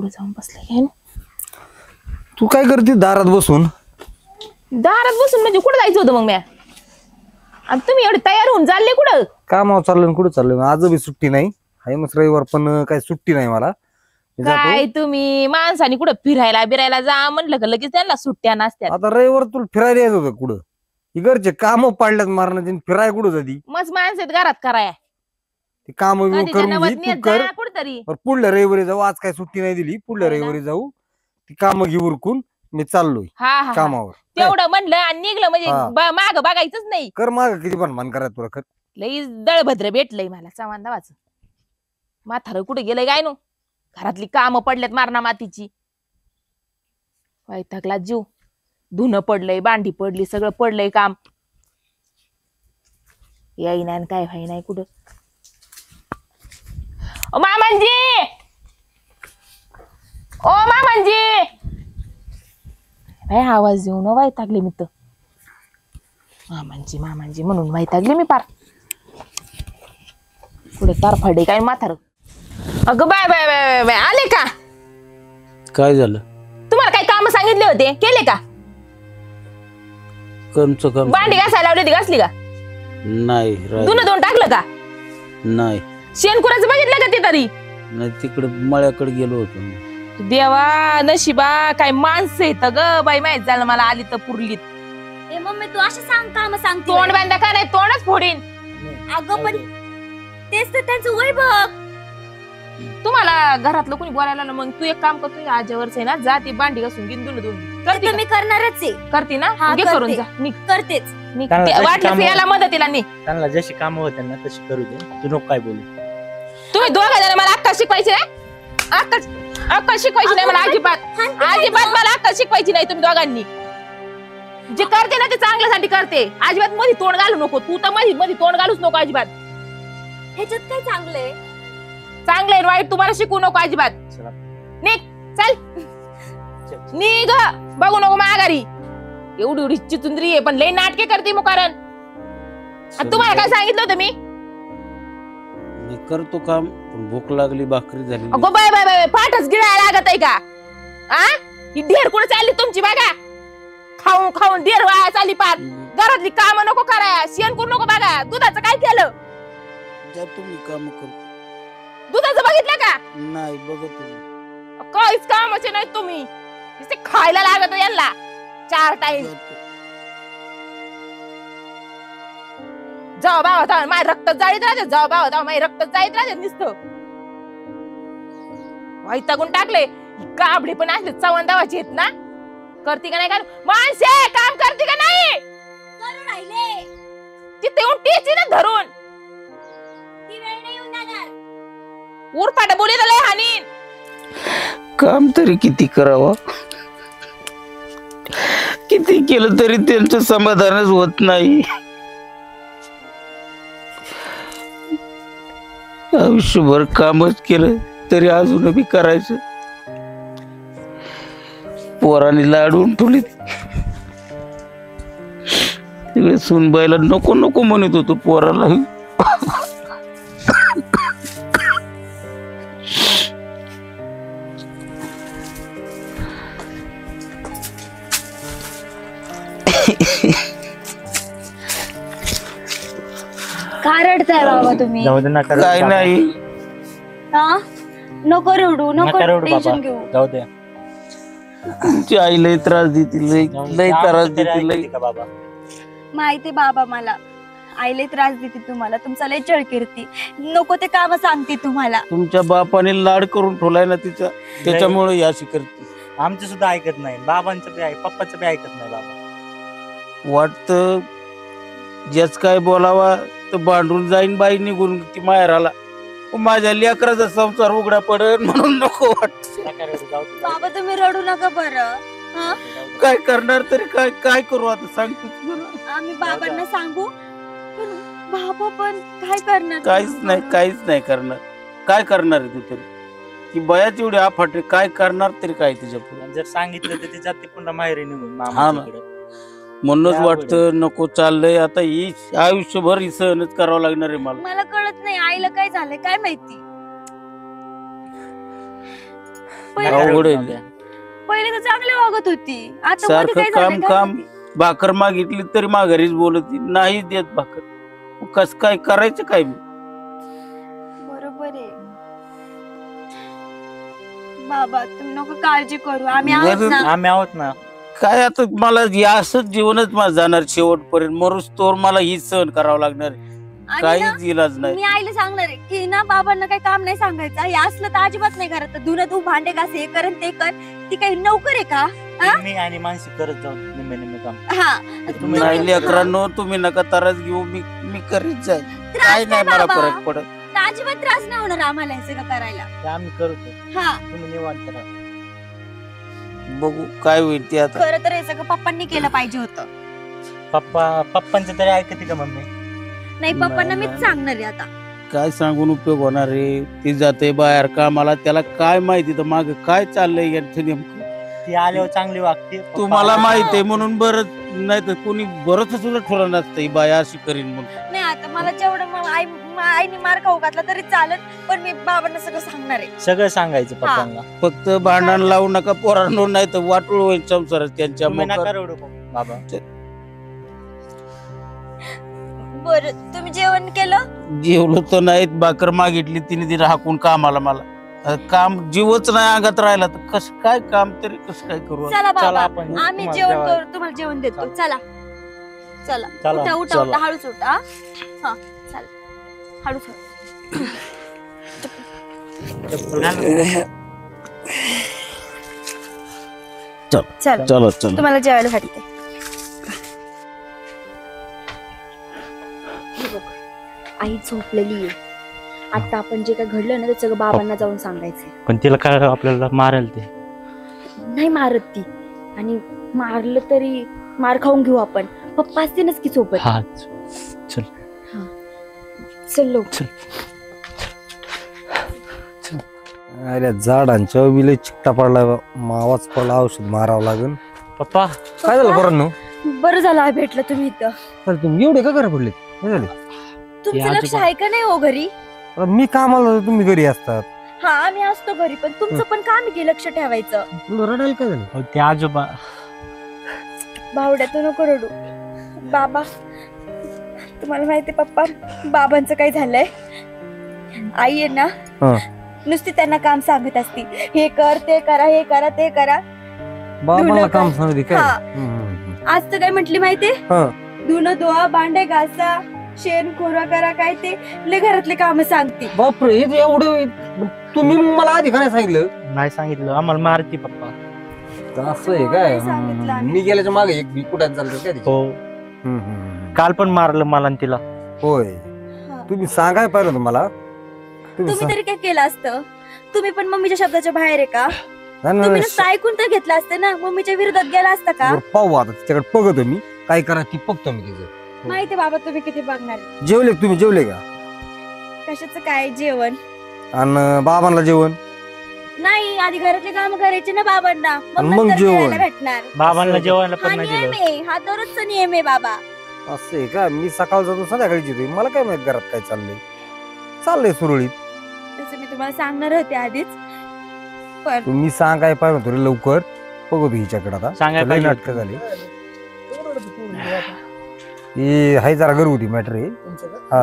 कुठे जाऊन बसले काय तू काय करते दारात बसून? दारात बसून म्हणजे कुठे जायचं होतं मग म्या? आणि तुम्ही एवढे तयार होऊन चालले कुठं? कामावर चाललोय. कुठं चाललोय? आज बी सुट्टी नाही आहे, मग रविवार पण काही सुट्टी नाही मला. काय तुम्ही माणसाने कुठं फिरायला बिरायला जा म्हणलं का लगेच त्यांना सुट्ट्या नसत्यात. आता रविवार तुला फिरायला यायचं होतं कुठं? घरचे काम पाडल्यात मारण्याचे, फिराय कुठं जाती? मस्त माणसं आहेत घरात कराया. ते काम करून घे तू कर. कुठतरी पुढल्या रविवारी जाऊ. आज काय सुट्टी नाही दिली, पुढल्या रविवारी जाऊ. ती काम घे उरकून. मी चाललोय कामावर. तेवढं म्हणलं आणि निघलं म्हणजे माग बघायचंच नाही. कर माग किती पण मन करायचं तुला कर. लई दळभद्र भेटलंय मला चव्हाण दावाचं. म्हातारं कुठे गेलंय काय नो? घरातली कामं पडल्यात मारणा मातीची. वैतागला जीव. धुणं पडलंय, भांडी पडली, सगळं पडलंय काम. याई नाही काय व्हाय नाही कुठं. ओ मामांजी, ओ मामांजी, आवाज देऊ न वैतागले मी तर. मामांजी मामांजी म्हणून वैतागले मी पार. पुढे तारफाडे काय म्हातार. अगं बाय बाय बाय बाय आले का? काय झालं? तुम्हाला काही काम सांगितले होते, केले का? काम भांडी घासायला लावली होती, घासली का? नाही. धुणं धुवून टाकलं का? नाही. शेणकुराचं बघितलं का ते तरी? नाही, तिकडे मळ्याकडे गेलो होतो. देवा नशिबा काय माणसं येत ग बाई. माहित झालं मला आली तर पुरलीत. ए मम्मी तू अशी सांग काम सांगते. तोंड बांधा का नाही? तोंडच फोडीन. अगं पण तेच तर त्यांचं वय बघ. तुम्हाला घरातलं कोणी बोलायला ना, मग तू एक काम करतो, आज्यावरच आहे ना, जा ती भांडी घासून घेऊन धुणं करते. मी करणारच आहे. करते ना? घे करून जा. निघ. करतेच. वाटलं याला मदतीला नाही. त्यांना जशी काम होते ना तशी करू दे. तू नको काय बोलू. तुम्ही दोघा जण मला अक्कल शिकवायची नाही. अक्कल शिकवायची नाही मला अजिबात. अजिबात मला अक्कल शिकवायची नाही तुम्ही दोघांनी. जे करते ना ते चांगल्यासाठी करते. अजिबात मध्ये तोंड घालू नको. तू तर मध्ये तोंड घालूच नको अजिबात. ह्याच्यात काय चांगलंय? चांगलंय वाईट तुम्हाला शिकवू नको अजिबात. निघ चल निघ. बघू नको माघारी. एवढी एवढी चिचुंद्री आहे पण लई नाटके करते मुकारण. तुम्हाला काय सांगितलं होतं मी? करतो काम, भूक लागली, भाकरी झाली. अगो बाय बाय बाय पाठच गिळायला लागत आहे का? ही ढेर कुठे चालली तुमची बघा. खाऊन खाऊन ढेर वाया चालली पार. घरातली काम नको कराया, शेण करू नको बघा. दुधाचं काय केलं? तुम्ही काम करू. दुधाचं बघितलं का? नाही बघत. काहीच कामाचे नाही तुम्ही. खायला लागत यांना 4 टाइम. जाऊ बाबा होता माझ्या रक्त जाळीत राहते. जाऊ बाबा होता माझ्या रक्त जाळीत राहते नुसतं. वैतागून टाकले. काबडे पण असले चव्हाण दावाचे आहेत ना. करते का नाही? का माणसे काम करते का नाही? करू राहिले. तिथे येऊन टीची ना धरून. ती वेळ नाही येऊन जाणार. उरफाट बोली तर लय हानीन. काम तरी किती करावं? किती केलं तरी त्यांचं समाधानच होत नाही. आयुष्यभर कामच केलं तरी अजून बी करायचं. पोरांनी लाडून ठेवली. तिकडे सुनबाईला नको नको म्हणत होतो पोराला. का रडताय बाबा तुम्ही? जाऊ दे ना. काय नाही. हा नको रडू, नको टेन्शन बाबा. घेऊ. जाऊ दे. तुमची आई लय त्रास देते, लय त्रास देते. लय बाबा माहिती बाबा मला आईले त्रास देते तुम्हाला. तुमचा लय चळकिरती. नको ते काम सांगते तुम्हाला. तुमच्या बापाने लाड करून ठेवलाय ना तिचा, त्याच्यामुळे याशी करते. आमचं सुद्धा ऐकत नाही. बाबांचं बी पप्पाचं बी ऐकत नाही बाबा. वाटतं ज्याच काय बोलावा तर भांडून जाईन बाई निघून ती माहेराला. माझ्या लेकराचा संसार उघडा पडेल म्हणून नको वाटत. बाबा तुम्ही रडू नका बरं. हा काय करणार तरी काय करू आता सांगतो तुला. आम्ही बाबांना सांगू पण बाबा पण काय करणार? काहीच नाही करणार. काय करणार आहे तू तरी? ती बयाच एवढी अफाट आहे, काय करणार तरी काय तिच्या पुढे? जर सांगितलं तर ती जाते पुन्हा माहेरी निघून. हा ना. म्हणूनच वाटतं नको चाललंय आता. ही आयुष्यभर ही सहनच करावं लागणार आहे मला. मला कळत नाही आईला काय झालंय काय माहिती. अवघड आहे. पहिले तर चांगले वागत होती, आता मध्ये सारखं काय झालं काम काय काम माहिती? भाकर मागितली तरी माघारीच बोलत नाही देत भाकर. कस काय करायचं काय मी? बरोबर आहे बाबा, तुम्ही नको काळजी करू, आम्ही आहोत बरं, ना. आम्ही आहोत ना. काय आता मला या असंच जीवनच माझं जाणार शेवटपर्यंत. मरूच तोर मला ही सहन करावं लागणार. आणि ना, काहीच इलाज नाही. मी आईला सांगणार आहे की ना बाबांना काही काम नाही सांगायचं, हे असलं तर अजिबात नाही करत. धुणं तू भांडे घास, हे कर ते कर. ती काही नोकर आहे का? हा? मी आणि मानसी करत जाऊ निम्मे निम्मे काम. हा तुम्ही नाही नाही लेकरांनो, तुम्ही नका त्रास घेऊ. मी करीत जाईल. त्रास काय नाही मला बाबा. फरक पडत. अजिबात त्रास नाही होणार आम्हाला हे सगळं करायला. ते आम्ही करतो, हा तुम्ही निवांत राहा. बघू काय होईल ते आता. खरं तर हे सगळं पप्पांनी केलं पाहिजे होतं. पप्पांचं तरी ऐकते का मम्मी? नाही, पप्पांना नाही, मीच नाही. सांगणार आहे आता. काय सांगून उपयोग होणार रे? ती जाते बाहेर कामाला, त्याला काय माहिती तर माग काय चाललंय यांचं नेमकं. ती आल्यावर चांगली वागते. पप्पा तुम्हाला आल्यावर- माहिती आहे म्हणून बरं, नाही तर कोणी बरंच सुद्धा ठरवलं नसतं ही बाया अशी करीन म्हणून. नाही, आता मला जेवढं आईने मार खाऊ घातला तरी चालेल, पण मी बाबांना सगळं सांगणार आहे. सगळं सांगायचं पप्पांना. फक्त भांडण लावू नका पोरांनो, नाही तर वाटोळ होईल संसारात त्यांच्या. तुम्ही मग नका रडू बाबा. बरं, तुम्ही जेवण केलं? जेवलो तर नाहीत, भाकर मागितली तिने तिने हाकून कामाला मला. काम जीवच नाही अंगात राहिला तर कसं काय काम तरी कसं काय करू? चला चला बाबा, आपण आम्ही तुम्हाला जेवण जेवायला- करू, तुम्हाला जेवण देतो. चला चला, चला, उठा उठा चला. उठा, हळूच उठा. हा चला, हळूच चल, चला चला. तुम्हाला जेवायला वाटते. आई झोपलेली आहे. आता आपण जे काय घडलं ना ते सगळं बाबांना जाऊन सांगायचंय. पण तिला काय आपल्याला मारेल ते. नाही मारत ती, आणि मारलं तरी मार खाऊन घेऊ आपण. पप्पा असतीलच की सोबत. हा चल लवकर. अरे झाडांच्या बिले चिकटा पडला, मावाच पडला, औषध मारावं लागेल. पप्पा काय झालं पोरांनो? बरं झालं आज भेटलं तुम्ही इथं. अरे तुम्ही एवढे का घरा पडले? काय झाले? तुमचं या लक्ष आजोबा- आहे का नाही हो घरी? आता मी कामाला जातो, तुम्ही घरी असतात. हा, आम्ही असतो घरी, पण तुमचं पण काम आहे की लक्ष ठेवायचं. तुला रडायला काय झालं? अहो, ते आजोबा भावड्या तू नको रडू. बाबा, तुम्हाला माहिती पप्पा, बाबांचं काय झालंय? आई आहे ना, हा. नुसती त्यांना काम सांगत असती, हे कर ते करा, हे करा ते करा. बाबाला धुणं काम कर. सांगते काय? हा. हम्म. आज तर काय म्हटली माहितीये? हा. धुणं धुवा, भांडे घासा, शेण खोरा करा, काय ते लय घरातले काम सांगते. बापरे, हे एवढं तुम्ही मला आधी का नाही सांगितलं? नाही सांगितलं आम्हाला, मारती पप्पा. असं आहे काय? नाही सांगितलं आम्ही. मी गेल्याच्या मागे एक मी कुठे चालतो काय तिची? हो, काल पण मारलं मला आणि तिला. होय, हा. तुम्ही सांगाय पाहिलं तुम्हाला. तुम्ही तरी काय केलं असतं? तुम्ही पण मम्मीच्या शब्दाच्या बाहेर आहे का? नाही, तुम्ही नुसतं ऐकून तर घेतलं असतं ना, मम्मीच्या विरोधात गेला असता का? बरं, पाहू आता तिच्याकडे बघतो मी, काय करा ती बघतो मी तिचं. माहिती बाबा तुम्ही किती बघणार. जेवले का तुम्ही? जेवले का? कशाचं काय जेवण? आणि बाबांना जेवण? नाही, आधी घरातले काम करायचे ना बाबांना, मग नंतर जेवण. जेवायला भेटणार. बाबांना जेवायला हा पण नाही नियम दिलं. आहे, हा दररोजचा नियम आहे बाबा. असं आहे का? मी सकाळ जातो संध्याकाळी येतोय, मला काय माहित घरात काय चाललंय सुरळीत. तसं मी तुम्हाला सांगणार होते आधीच, पण तुम्ही सांगाय पाहिजे थोडं लवकर. बघतो हिच्याकडे आता. सांगाय लय पाहिजे नाटकं झाली. हे हाय जरा घरगुती मॅटर आहे. हा.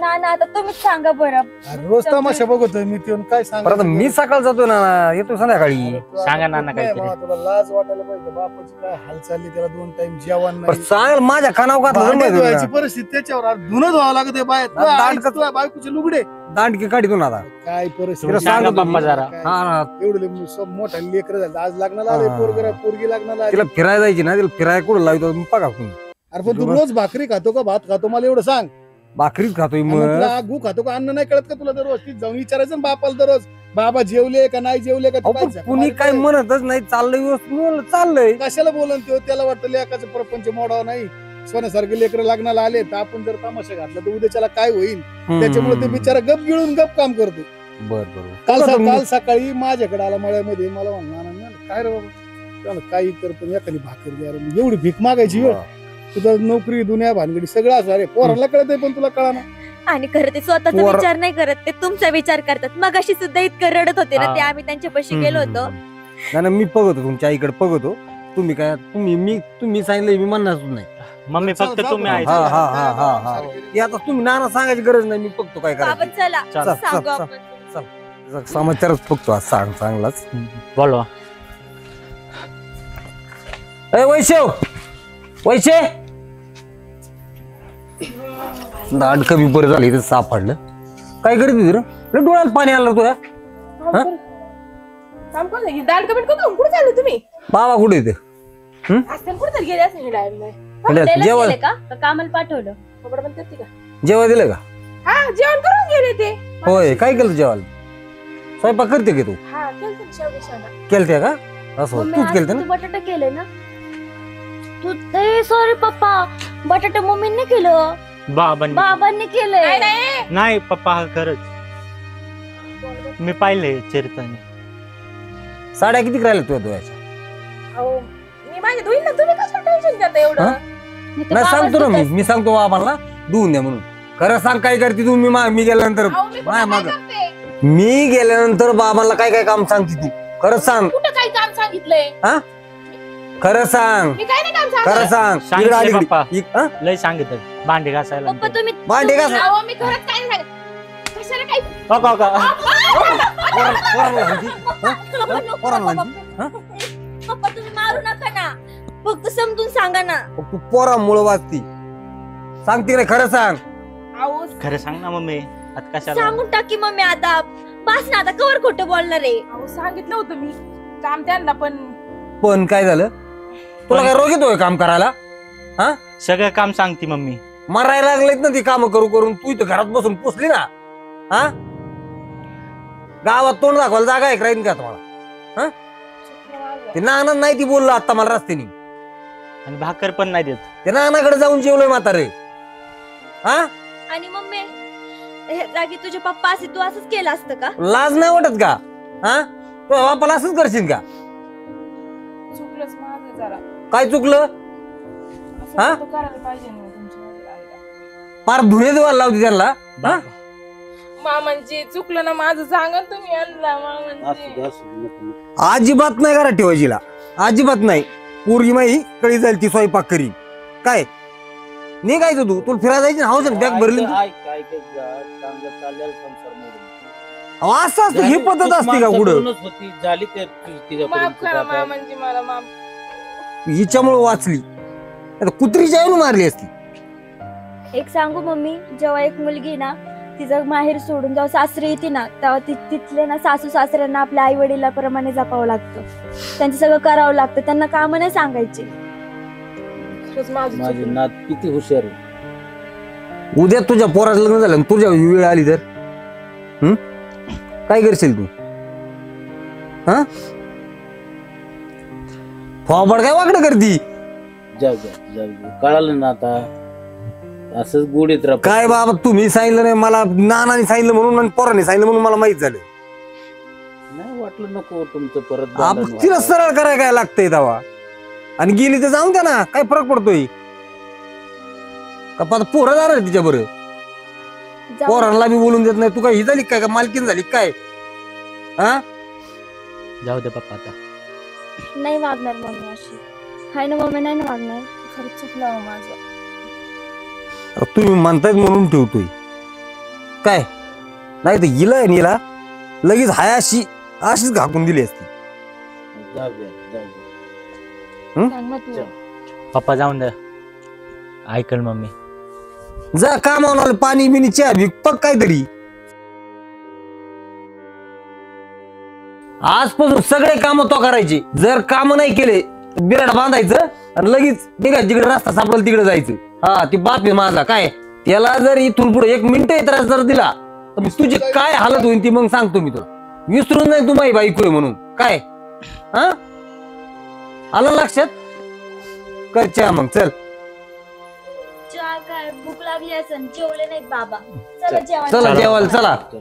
ना ना, आता तुम्हीच सांगा बरं. रोज तमाशा बघतोय मी, ते काय परत आता मी सकाळ जातो ना, येतो संध्याकाळी. सांगा नाना काहीतरी. तुला लाज वाटायला पाहिजे, बापाची काय हालचाली, त्याला 2 टाइम जेवण पण नाही. सांग माझ्या कानावर घातलं भांडे माहिती धुवायची आहे का? परिस्थिती त्याच्यावर धुणं धुवावं लागत बाहेर. दांडकं- तुझ्या बायकोचे लुगडे दांडके काढतो ना आता. काय परिस्थिती. तिला सांगा सांगतो पप्पा जरा. काय? हा ना. एवढे मोठा लेकर झालं, आज लग्नाला आले, हा. पोरगी लग्नाला आली. तिला फिरायला जायची ना, तिला फिरायला कुठं लावतो मी बघा तुम्ही. अरे पण तू रोज भाकरी खातो का भात खातो, मला एवढं सांग. भाकरीच खातोय आणि मग. तुला गु खातो का अन्न नाही कळत का तुला? दररोज ती जाऊन विचारायचं ना बापाला दररोज, बाबा जेवले का नाही जेवले का? अहो, तू पण काय कुणी काय म्हणतच नाही, चाललंय व्यवस्थित. मी म्हणलं चाललंय. कशाला बोलन तो? त्याला वाटतं लेकाचं प्रपंच मोडावं नाही. सोन्यासारखे लेकर लग्नाला आले तर आपण जर तमाशा घातला तर उद्याच्याला काय होईल? त्याच्यामुळे ते बिचारा गप गिळून गप काम करतो. बर बर. काल सकाळी माझ्याकडे आला मळ्यामध्ये, मला म्हणणार काय रे बाबा, त्याला काही करतो, एखादी भाकर द्या रे. एवढी भीक मागायची वेळ? तुझं नोकरी दुनिया भानगडी सगळं असं. अरे पोराला कळत पण तुला कळा ना. आणि खरं ते स्वतःचा पोर- विचार नाही करत, ते तुमचा विचार करतात. मग अशी सुद्धा इतकं रडत होते ना ते, आम्ही त्यांच्यापाशी गेलो होतो. नाही ना, मी बघतो तुमच्या आईकडे बघतो. तुम्ही काय तुम्ही सांगितलं मी म्हणणार नाही. मम्मी फक्त तुम्ही आहे. हा हा हा हा हा ते आता तुम्ही नाना सांगायची गरज नाही, मी बघतो काय बाबा करायचं. चला चला, सांगू चल, आपण. समाचारच बघतो आज चांगलाच. बोलवा. वैशव वैशे दाढ कमी बरं झाली इथं सापडलं. काय करते रे? डोळ्यात पाणी आलं तुझ्या. दाल कमेंट करून कुठे चालले तुम्ही? बाबा कुठे येते असं कुठे गेले असं हॉटेलला जेवण गेले का कामाला पाठवलं? जेवण दिलं का? हा जेवण करून गेले ते. होय, काय केलं जेवायला? स्वयंपाक करते की तू? हा केलं ना शेवगा. केलते का? असं मम्मी, तूच आज केलते तू ना? बटाटा केले ना? तू ते सॉरी पप्पा, बटाटा मम्मीने केलं, बाबांनी बाबांनी केलंय. नाही नाही नाही पप्पा, हा खरंच मी पाहिलंय चरित्राने. साड्या किती राहिल्या तुझ्या धुवायच्या? अहो, मी माझ्या धुईन ना, तुम्ही कसं टेन्शन घेता एवढं? मी तर नाही सांगतो ना, बाबाच मी सांगतो बाबांना धुवून द्या म्हणून. खरं सांग काय करते तू? मी गेल्यानंतर अहो, मी कुठं माय काय माग करते? मी गेल्यानंतर बाबांना काय काय काम सांगते तू? खरं सांग, कुठं काय काम सांगितलंय? खरं सांग, मी काय नाही काम खरं सांगितलं. सांग. सांगितलं इकडं आली पप्पा. इकडं. हा? लय सांगितलं भांडे घासायला. पप्पा तुम्ही भांडे घासा. अहो, मी खरंच काय नाही सांगितलं. कशाला काय? हो का, हो का? पोरांना म्हणती? हा? पोरांना म्हणती? हा? पप्पा तुम्ही मारू नका ना, फक्त समजून सांगा ना. तू पोरामुळं वाचती. सांगते नाही, खरं सांग. अहो, खरं सांग ना मम्मी, आता कशाला? सांगून टाकी मम्मी आता. बस ना आता, कवर खोटं बोलणार आहे. अहो, सांगितलं होतं मी काम त्यांना, पण पण काय झालं? तुला काय रोग येतोय काम करायला? सगळं काम सांगते मम्मी. मरायला लागलेत ना ती काम करू करून. तू इथं घरात बसून पुसली ना. हा, गावात तोंड दाखवायला जागा आहे राहीन का तुम्हाला? ते नाना नाही ती बोललो आता मला रस्त्याने. आणि भाकर पण नाही देत. ते नानाकडे जाऊन जेवलोय म्हातारे. हा, आणि मम्मी हे जागी तुझे पप्पा असे तू असंच केलं असतं का? लाज नाही वाटत का? हा, तू बापाला असंच करशील का? चुकलंच माझं जरा. काय चुकलं? असं हा? नव्हतं करायला पाहिजे ना तुमच्या आईला. फार धुणे देवायला लावते त्यांना. हा? मामांची चुकलं ना माझं, सांगा ना तुम्ही आणला मामांची. अजिबात नाही घरात ठेवायचीला, अजिबात नाही. पोरगी माई कळी जाईल ती स्वयंपाक करी. काय निघायचं तू? तुला फिरायला जायची हौस बॅग भरली ना तू? असं असतं, ही पद्धत असते का कुठं? झाली माफ करा मामांची, मला माफ. हिच्यामुळे वाचली, आता कुत्रीच्या येऊन मारली असती. एक सांगू मम्मी, जेव्हा एक मुलगी ना तिचं माहेर सोडून जेव्हा सासरी येते ना, तेव्हा तिथले ना सासू सासऱ्यांना आपल्या आई वडिलाप्रमाणे जपावं लागतं. त्यांचं सगळं करावं लागतं, त्यांना काम नाही सांगायचे. खरंच माझं माझी चुकलं. नात किती हुशार आहे. उद्या तुझ्या पोराचं लग्न झालं आणि तुझ्या वेळ आली तर काय करशील तू? हा, फॉबड काय वाकडं करती? जाऊ द्या कळालं ना आता. असंच गुढीत राहा. काय बाबा, तुम्ही सांगितलं नाही मला, नानाने सांगितलं म्हणून आणि पोराने सांगितलं म्हणून मला माहित झालं. नाही वाटलं नको तुमचं परत आपण भांडण तिला व्हायला. सरळ करायला काय लागतंय दावा? आणि गेली तर जाऊन द्या ना, काय फरक पडतोय का? पोरं जाणार तिच्या बरं, जाऊ- पोरांना बी बोलून देत नाही. तू काय ही झाली काय, का मालकीन झाली काय? हा, जाऊ दे पप्पा आता. नाही वागणार मम्मी अशी. हाय ना मम्मी, नाही ना वागणार. खरंच चुकलं हो माझं. तुम्ही म्हणतायत म्हणून ठेवतोय काय? नाही तर हिला नीला लगेच हाय अशीच घाकून दिली असती. जाऊ द्या. सांग ना तू. पप्पा जाऊन द्या, ऐकल मम्मी. जा कामावर, पाणी बिनी चहा बघ काहीतरी. आजपासून सगळे काम तो करायचे. जर काम नाही केले बिराड बांधायचं आणि लगेच निघायचं, जिकडे रस्ता सापडेल तिकडे जायचं. हा, ती बाप आहे माझा. काय त्याला जर इथून पुढे 1 मिनिट त्रास जर दिला तर मग तुझी काय हालत होईल ती मग सांगतो मी तुला. विसरून नाही तू माझी बायको आहे म्हणून. काय हा, आलं लक्षात? कर चहा मग, चल. चहा काय भूक लागली असेल, जेवले नाहीत बाबा. चला जेवण. चला जेवायला चला. चल.